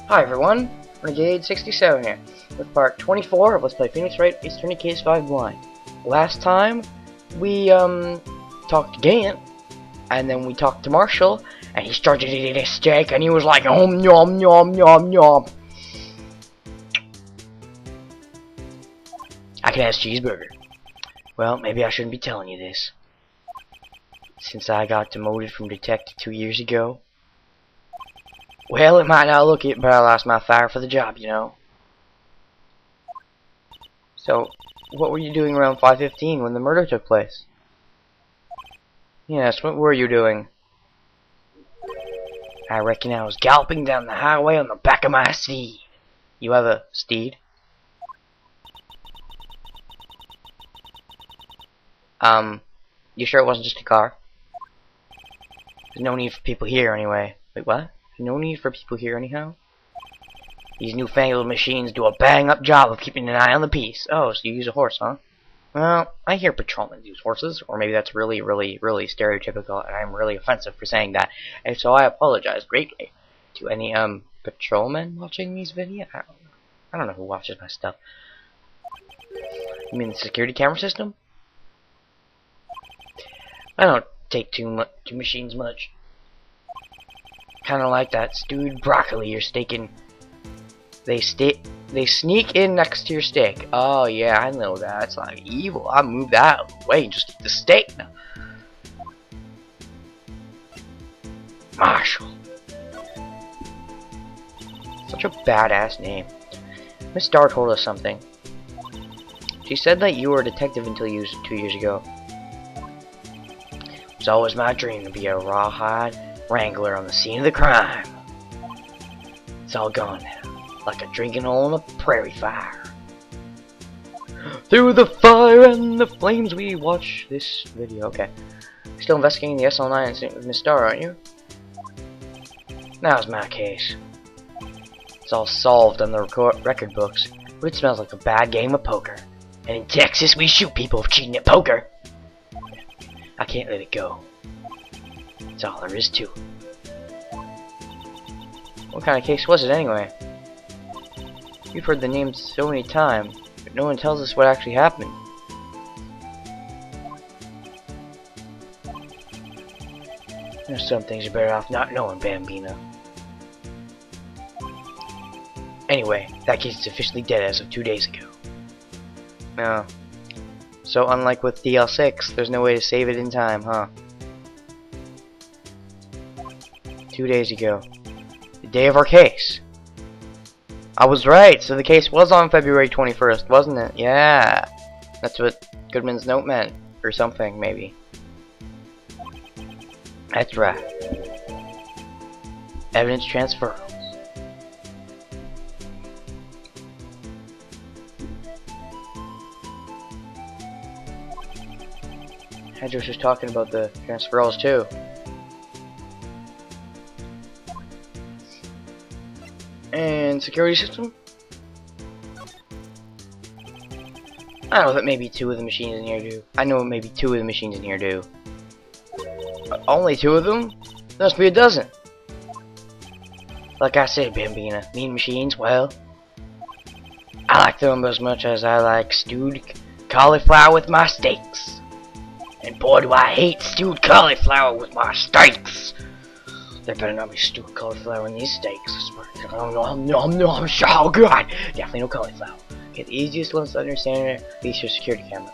Hi everyone, Renegade 67 here, with part 24 of Let's Play Phoenix Wright Ace Attorney Case 5 Blind. Last time, we, talked to Gant, and then we talked to Marshall, and he started eating his steak, and he was like, yum, yum, yum, yum, yum. I can have cheeseburger. Well, maybe I shouldn't be telling you this. Since I got demoted from detective 2 years ago, well, it might not look it, but I lost my fire for the job, you know. So, what were you doing around 5:15 when the murder took place? Yes, what were you doing? I reckon I was galloping down the highway on the back of my steed. You have a steed? You sure it wasn't just a car? There's no need for people here anyway. Wait, what? No need for people here anyhow? These newfangled machines do a bang-up job of keeping an eye on the peace. Oh, so you use a horse, huh? Well, I hear patrolmen use horses, or maybe that's really stereotypical, and I'm really offensive for saying that, and so I apologize greatly to any, patrolmen watching these videos. I don't know who watches my stuff. You mean the security camera system? I don't take to machines much. Kinda like that stewed broccoli you're staking. They sneak in next to your steak. Oh yeah, I know that. It's like evil. I move that out of the way and just eat the steak now. Marshall. Such a badass name. Miss Starr told us something. She said that you were a detective until 2 years ago. It's always my dream to be a rawhide wrangler on the scene of the crime. It's all gone now, like a drinking hole in a prairie fire. Through the fire and the flames we watch this video. Okay. Still investigating the SL9 incident with Miss Starr, aren't you? Now's my case. It's all solved on the record books, but it smells like a bad game of poker. And in Texas, we shoot people for cheating at poker. I can't let it go. That's all there is to it. What kind of case was it anyway? We've heard the name so many times, but no one tells us what actually happened. There's some things you're better off not knowing, Bambina. Anyway, that case is officially dead as of 2 days ago. No. So unlike with DL6, there's no way to save it in time, huh? 2 days ago. The day of our case. I was right, so the case was on February 21st, wasn't it? Yeah. That's what Goodman's note meant. Or something, maybe. That's right. Evidence transfer. Hedges was talking about the transferals too. And security system? I know that maybe 2 of the machines in here do. I know maybe 2 of the machines in here do. Only 2 of them? There must be a dozen. Like I said, Bambina, mean machines, well, I like them as much as I like stewed cauliflower with my steaks. And boy, do I hate stewed cauliflower with my steaks. There better not be stewed cauliflower in these steaks. No, so good. Definitely no cauliflower. Okay, the easiest ones to understand are these your security cameras.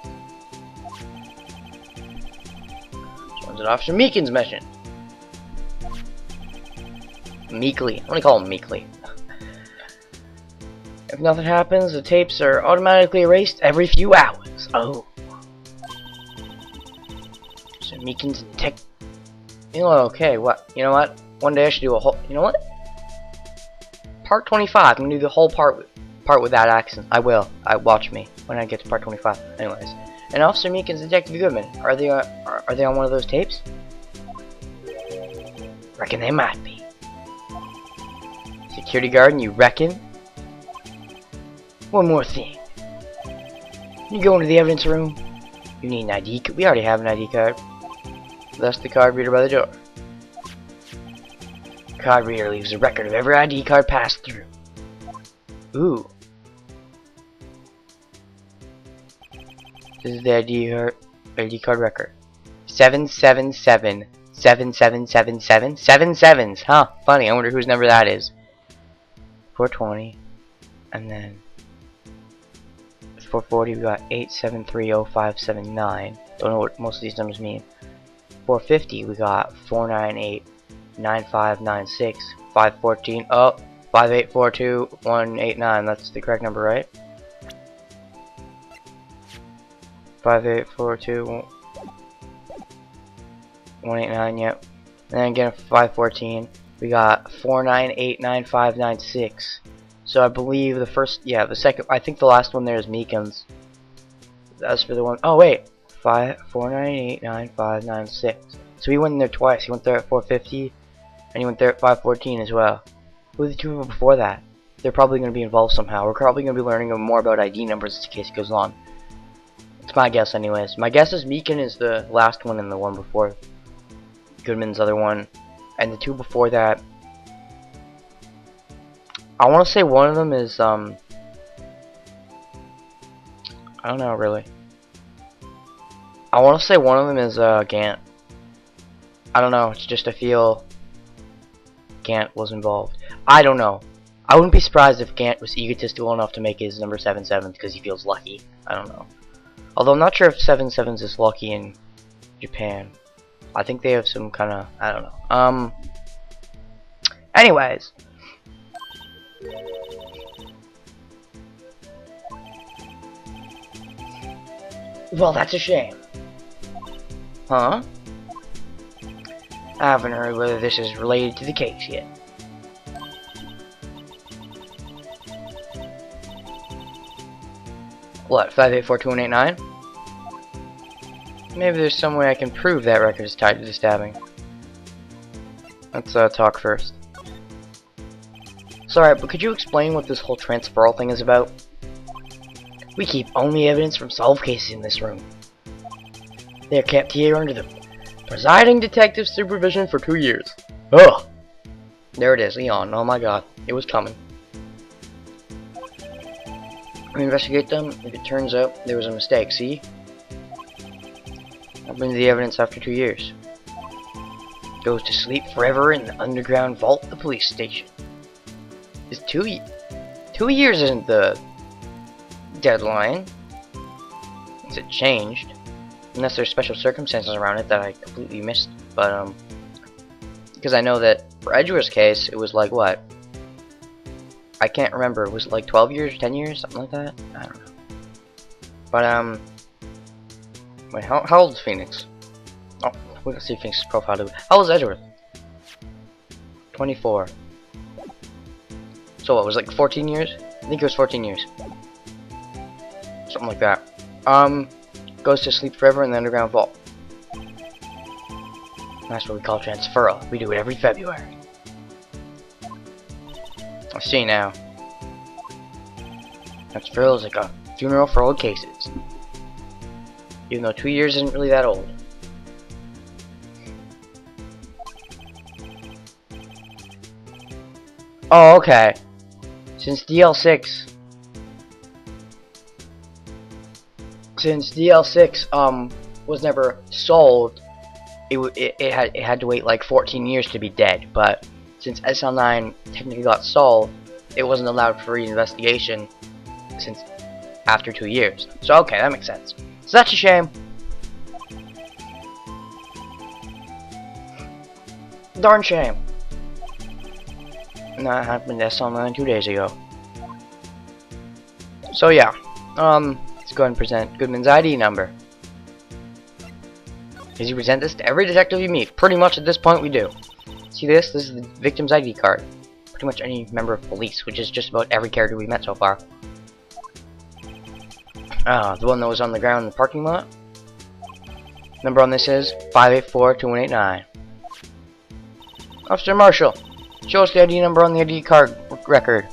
This one's at Officer Meekin's mission. Meekly. I'm gonna call him Meekly. If nothing happens, the tapes are automatically erased every few hours. Oh. So Meekin's tech. You know, okay, what? You know what? One day I should do a whole. You know what? Part 25. I'm gonna do the whole part with that accent. I will. Watch me when I get to part 25. Anyways, and Officer Meekin's Detective Goodman. Are they on one of those tapes? Reckon they might be. Security guard, and you reckon? One more thing. You go into the evidence room. You need an ID. We already have an ID card. That's the card reader by the door. card reader leaves a record of every ID card passed through. Ooh. This is the ID card record. 777 7777 7 sevens. Huh, funny. I wonder whose number that is. 420. And then 440 we got 8730579. Don't know what most of these numbers mean. 450 we got 4989596. 514 5842189. That's the correct number, right? 5842189, yep. And then again 514 we got 4989596. So I believe the first, yeah, the second, I think the last one there is Meekins. That's for the one, oh wait, 4989596. So he went there twice. He went there at 450, and he went there at 514 as well. Who are the two people before that? They're probably going to be involved somehow. We're probably going to be learning more about ID numbers as the case goes on. It's my guess anyways. My guess is Meekin is the last one and the one before Goodman's other one. And the two before that, I want to say one of them is, I don't know really. I want to say one of them is, Gant. I don't know, it's just I feel Gant was involved. I don't know. I wouldn't be surprised if Gant was egotistical enough to make his number 77 because he feels lucky. I don't know. Although I'm not sure if 77s is lucky in Japan. I think they have some kind of, I don't know. Anyways. Well, that's a shame. Huh? I haven't heard whether this is related to the case yet. What, 5842189? Maybe there's some way I can prove that record is tied to the stabbing. Let's talk first. Sorry, but could you explain what this whole transferal thing is about? We keep only evidence from solved cases in this room. They are kept here under the presiding detective's supervision for 2 years. Ugh! There it is, Leon. Oh my god. It was coming. We investigate them. If it turns out there was a mistake, see? I'll bring the evidence after 2 years. Goes to sleep forever in the underground vault of the police station. Is 2 years isn't the deadline. Is it changed? Unless there's special circumstances around it that I completely missed. But, because I know that for Edgeworth's case, it was like, what? I can't remember. Was it like 12 years, 10 years, something like that? I don't know. But, wait, how old is Phoenix? Oh, let's see Phoenix's profile. How old is Edgeworth? 24. So what, was it like 14 years? I think it was 14 years. Something like that. Goes to sleep forever in the underground vault. That's what we call transferal. We do it every February. I see now. Transferal is like a funeral for old cases. Even though 2 years isn't really that old. Oh, okay. Since DL6 was never solved, it had to wait like 14 years to be dead. But since SL9 technically got solved, it wasn't allowed for reinvestigation since after 2 years. So okay, that makes sense. So that's a shame. Darn shame. And that happened to SL9 2 days ago. So yeah, let's go ahead and present Goodman's ID number. As you present this to every detective you meet, pretty much at this point we do. See this? This is the victim's ID card. Pretty much any member of police, which is just about every character we've met so far. The one that was on the ground in the parking lot. Number on this is 5842189. Officer Marshall, show us the ID number on the ID card record.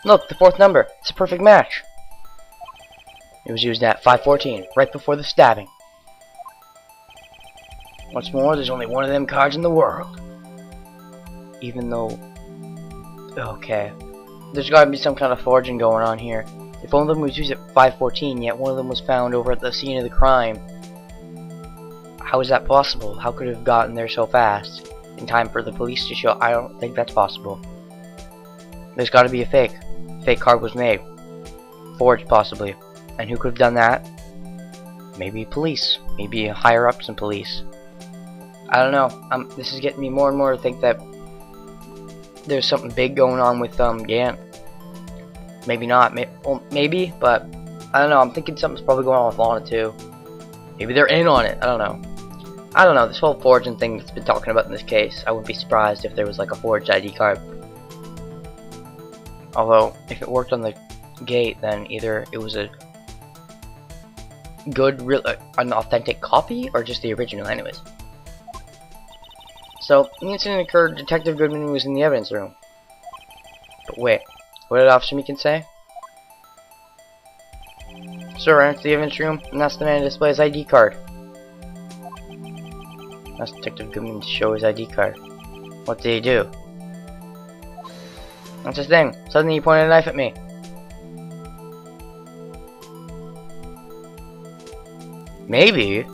Look, the fourth number. It's a perfect match. It was used at 5:14, right before the stabbing. What's more, there's only one of them cards in the world. Even though... Okay. There's gotta be some kind of forging going on here. If one of them was used at 5:14, yet one of them was found over at the scene of the crime. How is that possible? How could it have gotten there so fast? In time for the police to show? I don't think that's possible. There's gotta be a fake. Fake card was made. Forged, possibly. And who could have done that? Maybe police. Maybe higher ups in police. I don't know. This is getting me more and more to think that there's something big going on with Gant. Maybe not. Maybe, but I don't know. I'm thinking something's probably going on with Lana too. Maybe they're in on it. I don't know. I don't know. This whole forging thing that's been talking about in this case, I wouldn't be surprised if there was like a forged ID card. Although, if it worked on the gate, then either it was a good, an authentic copy, or just the original. Anyways. So, the incident occurred. Detective Goodman was in the evidence room. But wait, what did Officer Meekin say? Sir, enter the evidence room, and that's the man who displays ID card. That's Detective Goodman to show his ID card. What did he do? That's his thing. Suddenly he pointed a knife at me. Maybe.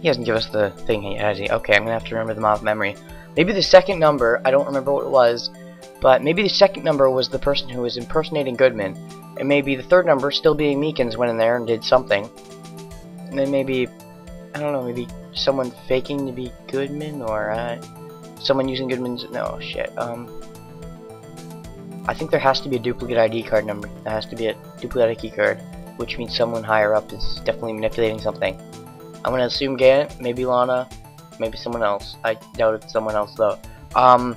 He hasn't given us the thing, has he? Okay, I'm gonna have to remember them off memory. Maybe the second number, I don't remember what it was, but maybe the second number was the person who was impersonating Goodman, and maybe the third number, still being Meekins, went in there and did something. And then maybe, I don't know, maybe someone faking to be Goodman, or someone using Goodman's, no, shit, I think there has to be a duplicate ID card number. There has to be a duplicate ID card, which means someone higher up is definitely manipulating something. I'm gonna assume Gant, maybe Lana, maybe someone else. I doubt it's someone else though. I'm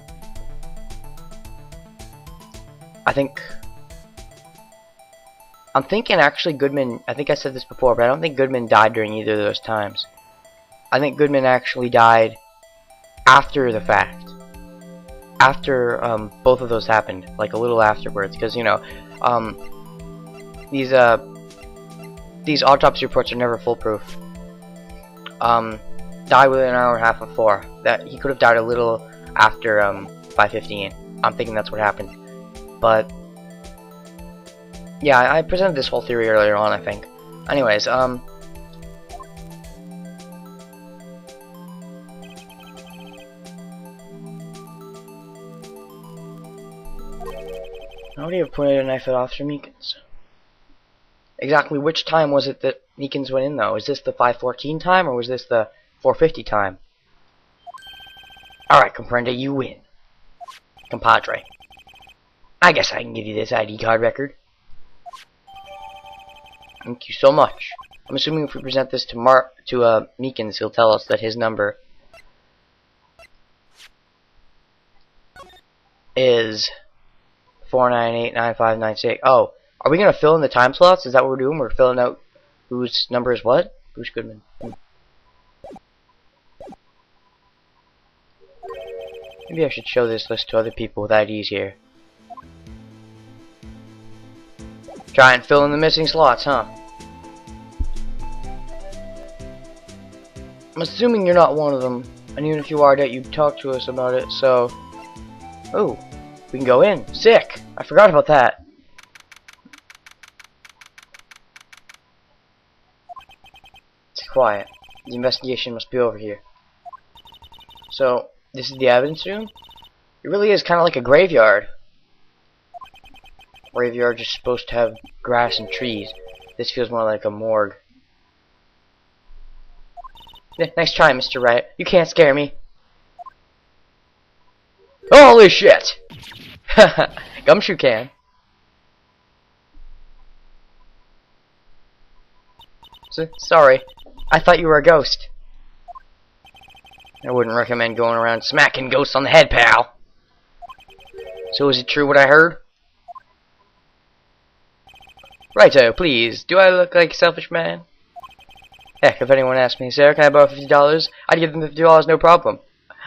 thinking actually Goodman, I think I said this before, but I don't think Goodman died during either of those times. I think Goodman actually died after the fact. After both of those happened, like a little afterwards, because you know, these autopsy reports are never foolproof. Died within an hour and a half of 4. That he could have died a little after 5:15. I'm thinking that's what happened. But yeah, I presented this whole theory earlier on, I think. Anyways, how would he have pointed a knife at Officer Meekins? Exactly which time was it that Meekins went in though? Is this the 5:14 time or was this the 4:50 time? Alright, Comprende, you win. Compadre. I guess I can give you this ID card record. Thank you so much. I'm assuming if we present this to Meekins, he'll tell us that his number is 4989596. Oh, are we gonna fill in the time slots? Is that what we're doing? We're filling out whose number is what? Bruce Goodman. Maybe I should show this list to other people with IDs here. Try and fill in the missing slots, huh? I'm assuming you're not one of them, and even if you are, that you'd talk to us about it, so... Oh, we can go in. Sick! I forgot about that. It's quiet. The investigation must be over here. So, this is the evidence room? It really is kind of like a graveyard. Graveyards are supposed to have grass and trees. This feels more like a morgue. Nice try, Mr. Wright. You can't scare me. Holy shit! Gumshoe can. Sorry. I thought you were a ghost. I wouldn't recommend going around smacking ghosts on the head, pal. So is it true what I heard? Righto, please. Do I look like a selfish man? Heck, if anyone asked me, sir, can I borrow $50? I'd give them $50, no problem.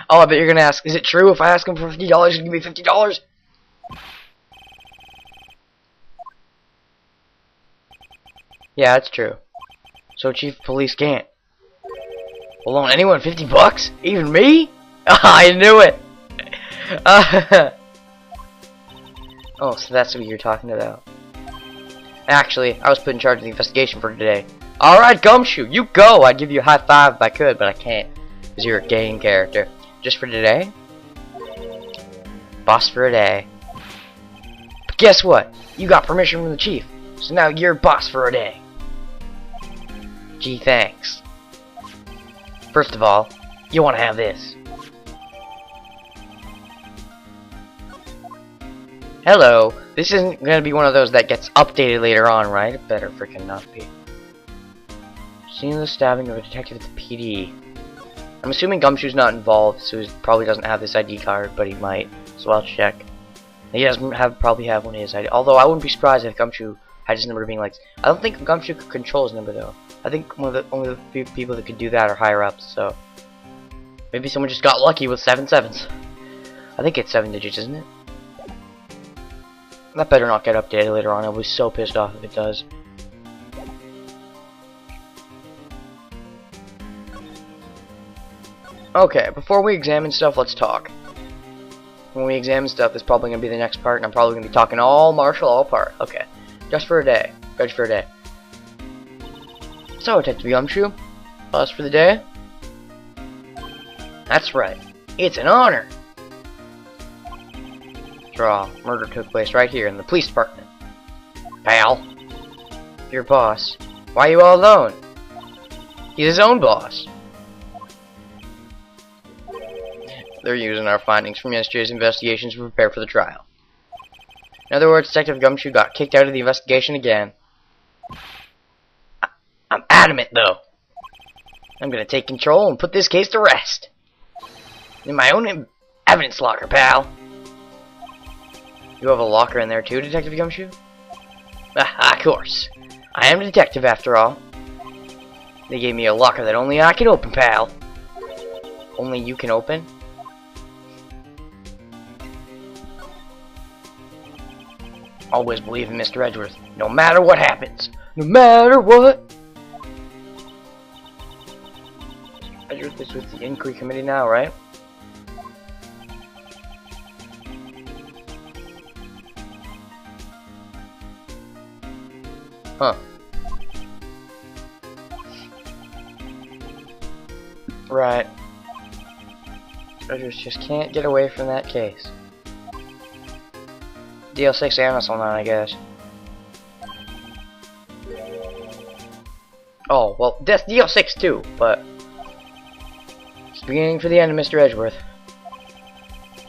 Oh, I bet you're gonna ask, is it true if I ask him for $50, he'll give me $50? Yeah, that's true. So Chief of Police can't. Will loan anyone $50? Even me? I knew it! Oh, so that's what you're talking about. Actually, I was put in charge of the investigation for today. Alright, Gumshoe, you go! I'd give you a high five if I could, but I can't. Because you're a game character. Just for today? Boss for a day. But guess what? You got permission from the chief. So now you're boss for a day. Gee, thanks. First of all, you want to have this. Hello. This isn't going to be one of those that gets updated later on, right? It better freaking not be. Seeing the stabbing of a detective at the PD. I'm assuming Gumshoe's not involved, so he probably doesn't have this ID card, but he might. So I'll check. He doesn't probably have one of his ID. Although I wouldn't be surprised if Gumshoe had his number being like. I don't think Gumshoe could control his number though. I think only the few people that could do that are higher ups. So maybe someone just got lucky with 7 sevens. I think it's 7 digits, isn't it? That better not get updated later on. I'll be so pissed off if it does. Okay, before we examine stuff, let's talk. When we examine stuff, it's probably going to be the next part, and I'm probably going to be talking all martial, all part. Okay, just for a day. Judge for a day. So, Detective Gumshoe, us for the day? That's right. It's an honor. Draw. Murder took place right here in the police department. Pal. Your boss. Why are you all alone? He's his own boss. They're using our findings from yesterday's investigations to prepare for the trial. In other words, Detective Gumshoe got kicked out of the investigation again. I'm adamant, though. I'm gonna take control and put this case to rest. In my own evidence locker, pal. You have a locker in there too, Detective Gumshoe? Of course. I am a detective after all. They gave me a locker that only I can open, pal. Only you can open? Always believe in Mr. Edgeworth, no matter what happens. No matter what! Edgeworth is with the inquiry committee now, right? Huh. Right. Edgeworth just can't get away from that case. DL6 analyst on that, I guess. Oh, well, that's DL6 too, but it's the beginning for the end of Mr. Edgeworth.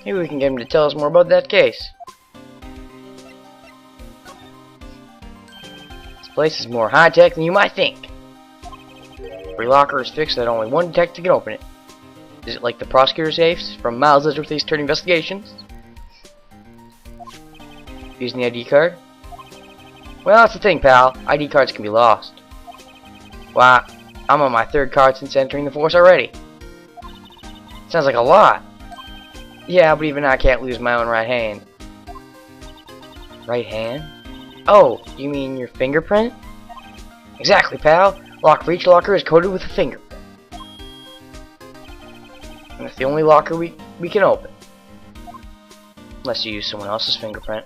Maybe we can get him to tell us more about that case. This place is more high-tech than you might think. Every locker is fixed so that only one detective can open it. Is it like the prosecutor safes from Miles Edgeworth's turn investigations? Using the ID card? Well, that's the thing, pal. ID cards can be lost. Why, I'm on my 3rd card since entering the force already. Sounds like a lot. Yeah, but even I can't lose my own right hand. Right hand? Oh, you mean your fingerprint? Exactly, pal. Lock for each locker is coded with a fingerprint. And it's the only locker we can open. Unless you use someone else's fingerprint.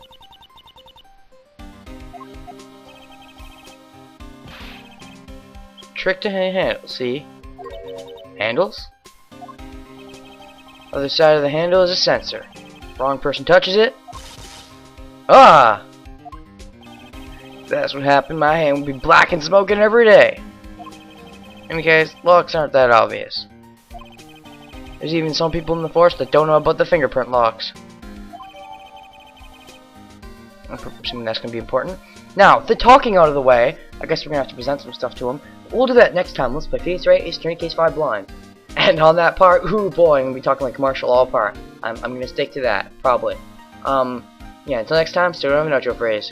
Trick to handle, see? Handles? Other side of the handle is a sensor. Wrong person touches it. Ah! If that's what happened, my hand would be black and smoking every day. In any case, locks aren't that obvious. There's even some people in the force that don't know about the fingerprint locks. I'm assuming that's going to be important. Now, the talking out of the way, I guess we're going to have to present some stuff to him. We'll do that next time. Let's play Face Right, Ace Attorney, Case 5 Blind. And on that part, ooh boy, I'm going to be talking like commercial all part. I'm going to stick to that, probably. Yeah, until next time, still don't have an outro phrase.